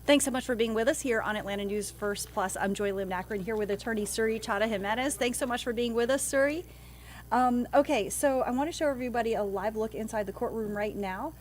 Thanks so much for being with us here on Atlanta News First Plus. I'm Joy Lim-Nakrin here with attorney Suri Chada Jimenez. Thanks so much for being with us, Suri. Okay, so I want to show everybody a live look inside the courtroom right now.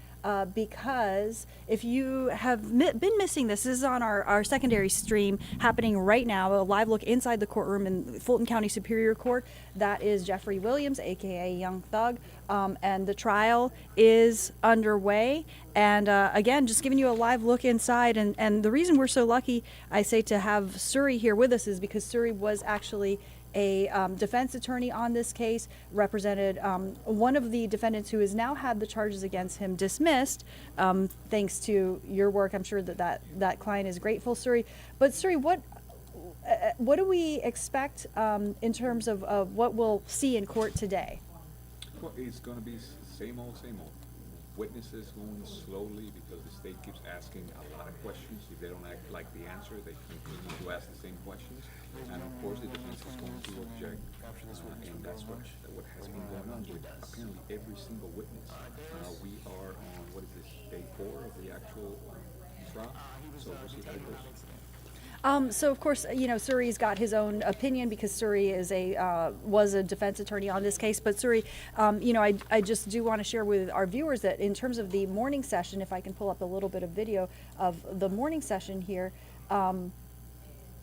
Because if you have been missing this is on our secondary stream happening right now, a live look inside the courtroom in Fulton County Superior Court. That is Jeffrey Williams, aka Young Thug, and the trial is underway. And again, just giving you a live look inside. And the reason we're so lucky, I say, to have Suri here with us is because Suri was actually a defense attorney on this case, represented one of the defendants who has now had the charges against him dismissed, thanks to your work. I'm sure that client is grateful, Suri. But Suri, what do we expect in terms of what we'll see in court today? Well, it's going to be same old, same old. Witnesses going slowly because the state keeps asking a lot of questions. If they don't act like the answer, they continue to ask the same questions. And of course, the defense is going to object. And that's what has been going on with apparently every single witness. We are on, what is this, day 4 of the actual trial. So we'll see how it goes. So of course, Suri's got his own opinion because Suri was a defense attorney on this case. But Suri, I just do want to share with our viewers that in terms of the morning session, if I can pull up a little bit of video of the morning session here.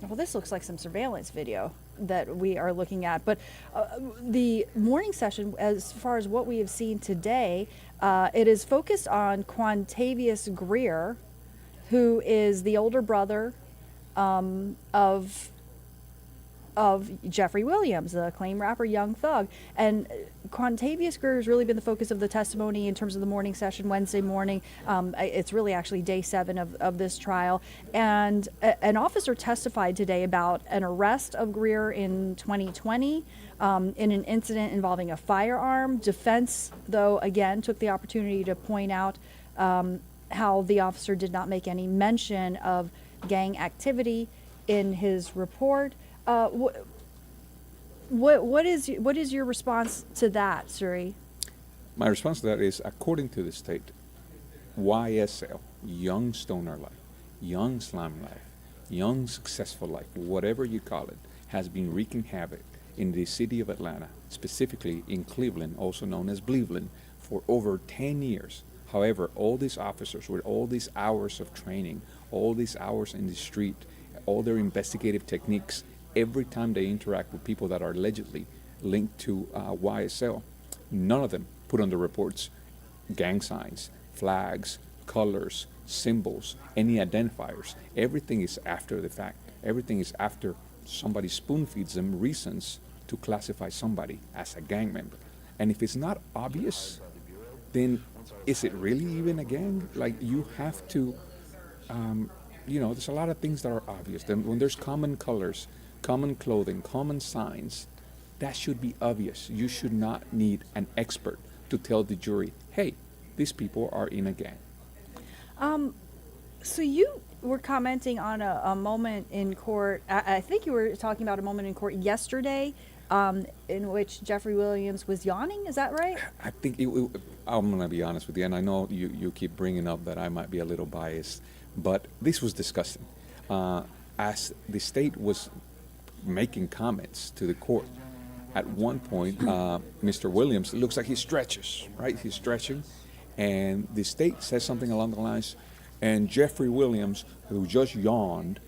Well, this looks like some surveillance video that we are looking at. But the morning session, as far as what we have seen today, it is focused on Quantavious Greer, who is the older brother of Jeffrey Williams, the acclaimed rapper Young Thug. And Quantavious Greer has really been the focus of the testimony in terms of the morning session Wednesday morning. It's really actually day 7 of this trial. And an officer testified today about an arrest of Greer in 2020 in an incident involving a firearm. Defense, though, again, took the opportunity to point out how the officer did not make any mention of gang activity in his report. What is your response to that, Suri? My response to that is, according to the state, YSL, Young Stoner Life, Young Slime Life, Young Successful Life, whatever you call it, has been wreaking havoc in the city of Atlanta, specifically in Cleveland, also known as Bleveland, for over 10 years. However, all these officers with all these hours of training, all these hours in the street, all their investigative techniques, every time they interact with people that are allegedly linked to YSL, none of them put on the reports gang signs, flags, colors, symbols, any identifiers. Everything is after the fact. Everything is after somebody spoon feeds them reasons to classify somebody as a gang member. And if it's not obvious, then is it really even a gang? Like, you have to, there's a lot of things that are obvious. Then when there's common colors, common clothing, common signs, that should be obvious. You should not need an expert to tell the jury, hey, these people are in a gang. So you were commenting on a moment in court. I think you were talking about a moment in court yesterday in which Jeffrey Williams was yawning. Is that right? I think I'm going to be honest with you, and I know you keep bringing up that I might be a little biased, but this was disgusting. As the state was making comments to the court, at one point, Mr. Williams, it looks like he stretches, right? He's stretching, and the state says something along the lines, and Jeffrey Williams, who just yawned,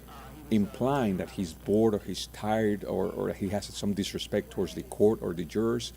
implying that he's bored or he's tired or he has some disrespect towards the court or the jurors.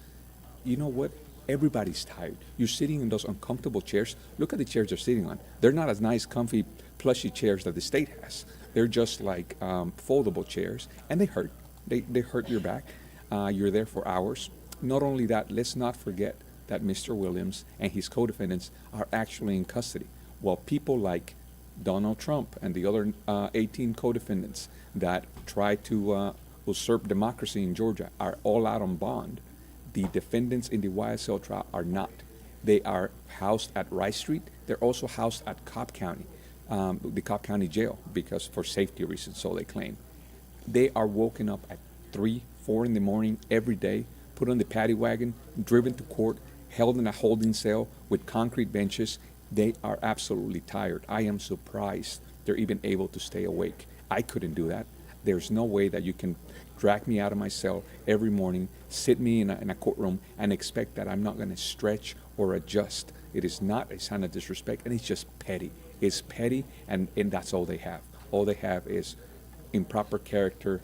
You know what? Everybody's tired. You're sitting in those uncomfortable chairs. Look at the chairs they're sitting on. They're not as nice, comfy, plushy chairs that the state has. They're just like foldable chairs, and they hurt. They hurt your back. You're there for hours. Not only that, let's not forget that Mr. Williams and his co-defendants are actually in custody, while people like Donald Trump and the other 18 co-defendants that try to usurp democracy in Georgia are all out on bond. The defendants in the YSL trial are not. They are housed at Rice Street. They're also housed at Cobb County, the Cobb County Jail, because for safety reasons, so they claim. They are woken up at 3, 4 in the morning every day, put on the paddy wagon, driven to court, held in a holding cell with concrete benches, They are absolutely tired. I am surprised they're even able to stay awake. I couldn't do that. There's no way that you can drag me out of my cell every morning, sit me in a courtroom, and expect that I'm not going to stretch or adjust. It is not a sign of disrespect, and it's just petty. It's petty, and that's all they have. All they have is improper character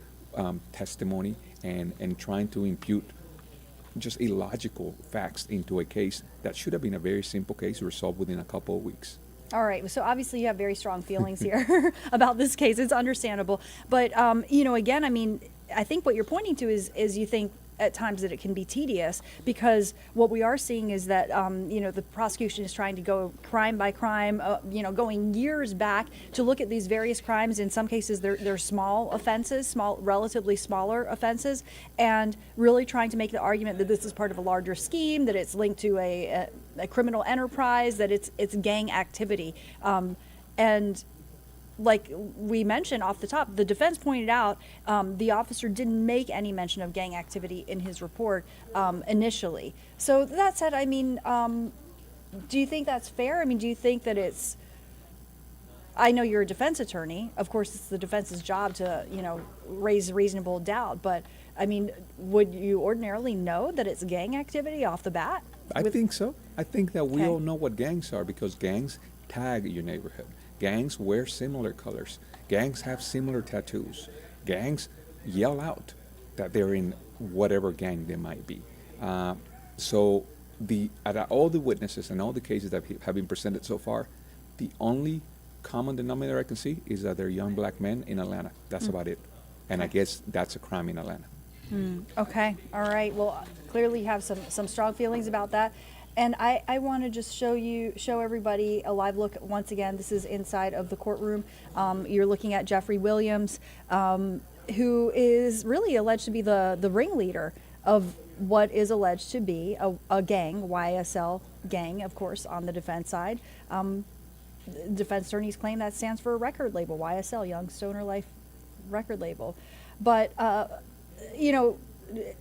testimony and trying to impute just illogical facts into a case that should have been a very simple case resolved within a couple of weeks. All right. So obviously you have very strong feelings here about this case. It's understandable. But, again, I mean, I think what you're pointing to is you think at times that it can be tedious, because what we are seeing is that, the prosecution is trying to go crime by crime, going years back to look at these various crimes. In some cases, they're small offenses, relatively smaller offenses, and really trying to make the argument that this is part of a larger scheme, that it's linked to a criminal enterprise, that it's gang activity. And like we mentioned off the top, the defense pointed out the officer didn't make any mention of gang activity in his report initially. So that said, I mean, do you think that's fair? I mean, do you think that it's, I know you're a defense attorney. Of course, it's the defense's job to, raise reasonable doubt. But, I mean, would you ordinarily know that it's gang activity off the bat? I think so. I think that we Okay. all know what gangs are, because gangs tag your neighborhood. Gangs wear similar colors. Gangs have similar tattoos. Gangs yell out that they're in whatever gang they might be. So out of all the witnesses and all the cases that have been presented so far, the only common denominator I can see is that they're young black men in Atlanta. That's about it. And I guess that's a crime in Atlanta. Okay. All right. Well, clearly you have some strong feelings about that. And I want to just show everybody a live look once again. This is inside of the courtroom. You're looking at Jeffrey Williams, who is really alleged to be the ringleader of what is alleged to be a gang, YSL gang, of course, on the defense side. Defense attorneys claim that stands for a record label, YSL, Young Stoner Life record label. But,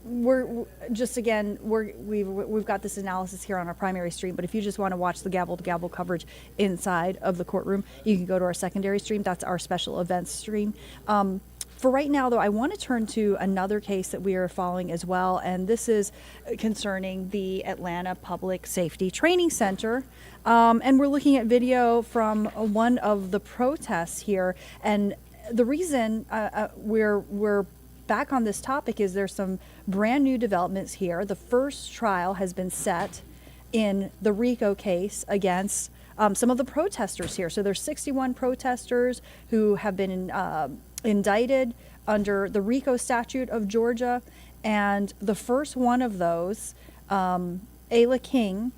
we're just, again, we've got this analysis here on our primary stream, but if you just want to watch the gavel to gavel coverage inside of the courtroom, you can go to our secondary stream. That's our special events stream. For right now, though, I want to turn to another case that we are following as well, and this is concerning the Atlanta Public Safety Training Center. And we're looking at video from one of the protests here, and the reason we're back on this topic is there's some brand new developments here. The first trial has been set in the RICO case against some of the protesters here. So there's 61 protesters who have been indicted under the RICO statute of Georgia, and the first one of those, Ayla King,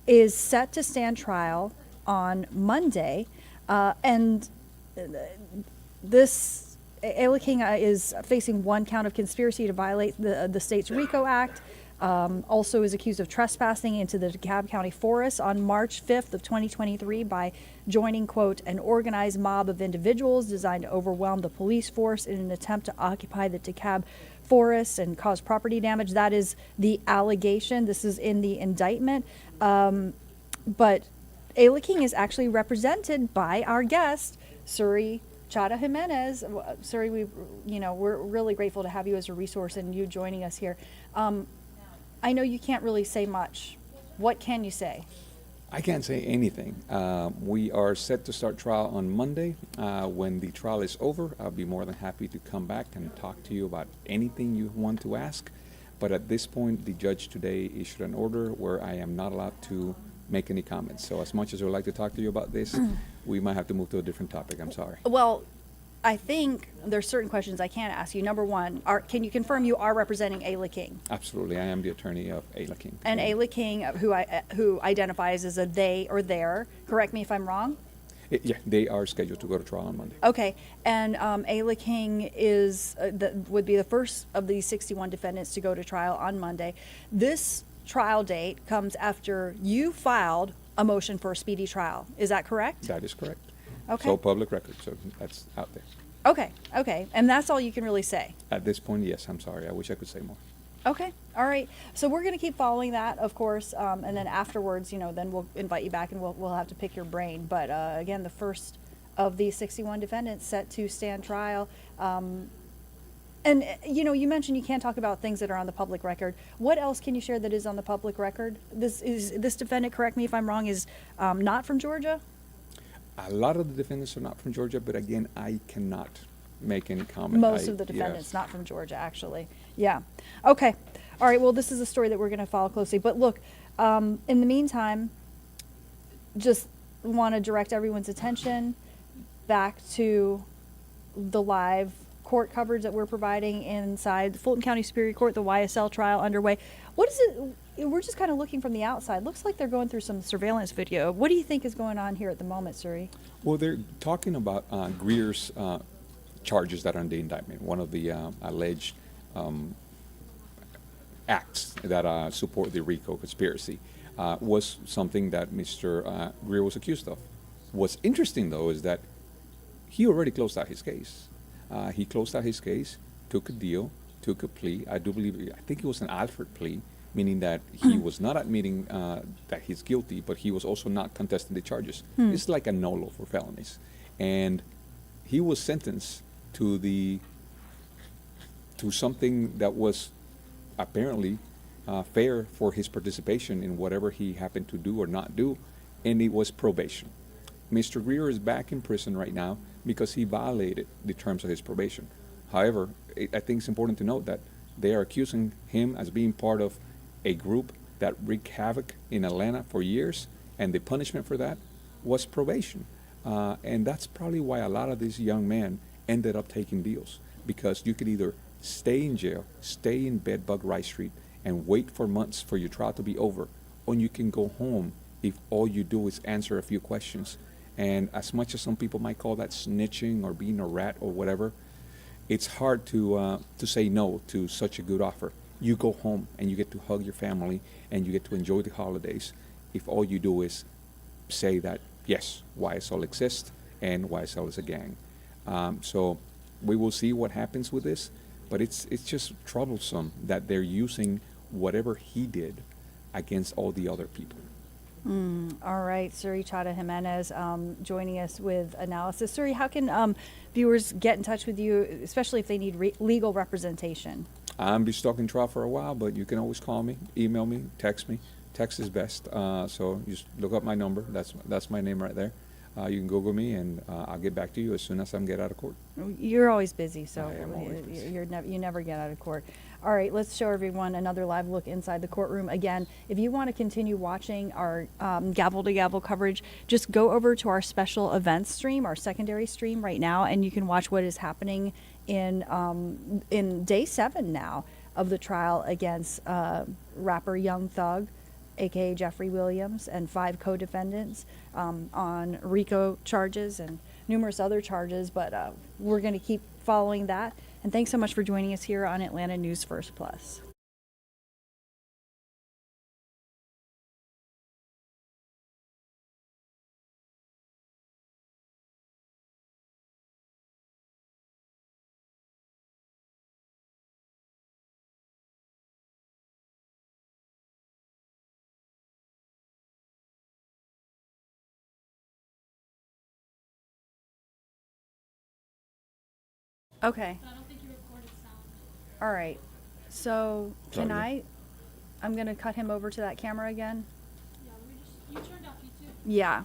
is set to stand trial on Monday, and this Ayla King is facing one count of conspiracy to violate the state's RICO Act. Also is accused of trespassing into the DeKalb County Forest on March 5th of 2023 by joining, quote, an organized mob of individuals designed to overwhelm the police force in an attempt to occupy the DeKalb Forest and cause property damage. That is the allegation. This is in the indictment. But Ayla King is actually represented by our guest, Suri Chata Jimenez. Suri, we're really grateful to have you as a resource and you joining us here. I know you can't really say much. What can you say? I can't say anything. We are set to start trial on Monday. When the trial is over, I'll be more than happy to come back and talk to you about anything you want to ask. But at this point, the judge today issued an order where I am not allowed to make any comments. So as much as I would like to talk to you about this, we might have to move to a different topic. I'm sorry. Well, I think there's certain questions I can't ask you. Number one, can you confirm you are representing Ayla King? Absolutely. I am the attorney of Ayla King. And Ayla King, who identifies as a they or their, correct me if I'm wrong? Yeah, they are scheduled to go to trial on Monday. Okay, and Ayla King would be the first of these 61 defendants to go to trial on Monday. This trial date comes after you filed a motion for a speedy trial. Is that correct? That is correct. Okay. So public record, so that's out there. Okay, and that's all you can really say. At this point, yes, I'm sorry. I wish I could say more. Okay, all right. So we're going to keep following that, of course, and then afterwards, then we'll invite you back and we'll have to pick your brain. But again, the first of these 61 defendants set to stand trial. And you mentioned you can't talk about things that are on the public record. What else can you share that is on the public record? This defendant, correct me if I'm wrong, is not from Georgia. A lot of the defendants are not from Georgia, but again, I cannot make any comment. Most of the defendants Yes. not from Georgia, actually. Yeah. Okay. All right. Well, this is a story that we're going to follow closely. But look, in the meantime, just want to direct everyone's attention back to the live court coverage that we're providing inside the Fulton County Superior Court, the YSL trial underway. What is it? We're just kind of looking from the outside. Looks like they're going through some surveillance video. What do you think is going on here at the moment, Suri? Well, they're talking about Greer's charges that are in the indictment. One of the alleged acts that support the RICO conspiracy was something that Mr. Greer was accused of. What's interesting, though, is that he already closed out his case. He closed out his case, took a deal, took a plea. I think it was an Alfred plea, meaning that he was not admitting that he's guilty, but he was also not contesting the charges. It's like a NOLO for felonies. And he was sentenced to something that was apparently fair for his participation in whatever he happened to do or not do, and it was probation. Mr. Greer is back in prison right now because he violated the terms of his probation. However, I think it's important to note that they are accusing him as being part of a group that wreaked havoc in Atlanta for years, and the punishment for that was probation. And that's probably why a lot of these young men ended up taking deals, because you could either stay in jail, stay in bedbug Rice Street, and wait for months for your trial to be over, or you can go home if all you do is answer a few questions. And as much as some people might call that snitching or being a rat or whatever, it's hard to say no to such a good offer. You go home and you get to hug your family and you get to enjoy the holidays if all you do is say that, yes, YSL exists and YSL is a gang. So we will see what happens with this, but it's just troublesome that they're using whatever he did against all the other people. All right, Suri Chata Jimenez joining us with analysis. Suri, how can viewers get in touch with you, especially if they need legal representation? I'm be stuck in trial for a while, but you can always call me, email me, text me. Text is best. So just look up my number. That's my name right there. You can Google me, and I'll get back to you as soon as I can get out of court. You're always busy, so I am always busy. you never get out of court. All right, let's show everyone another live look inside the courtroom. Again, if you want to continue watching our gavel-to-gavel coverage, just go over to our special events stream, our secondary stream right now, and you can watch what is happening in day 7 now of the trial against rapper Young Thug, aka Jeffrey Williams, and 5 co-defendants on RICO charges and numerous other charges, but we're going to keep following that. And thanks so much for joining us here on Atlanta News First Plus. Okay. But I don't think you recorded sound. All right. So can Sorry. I'm going to cut him over to that camera again. Yeah, you turned off YouTube. Yeah.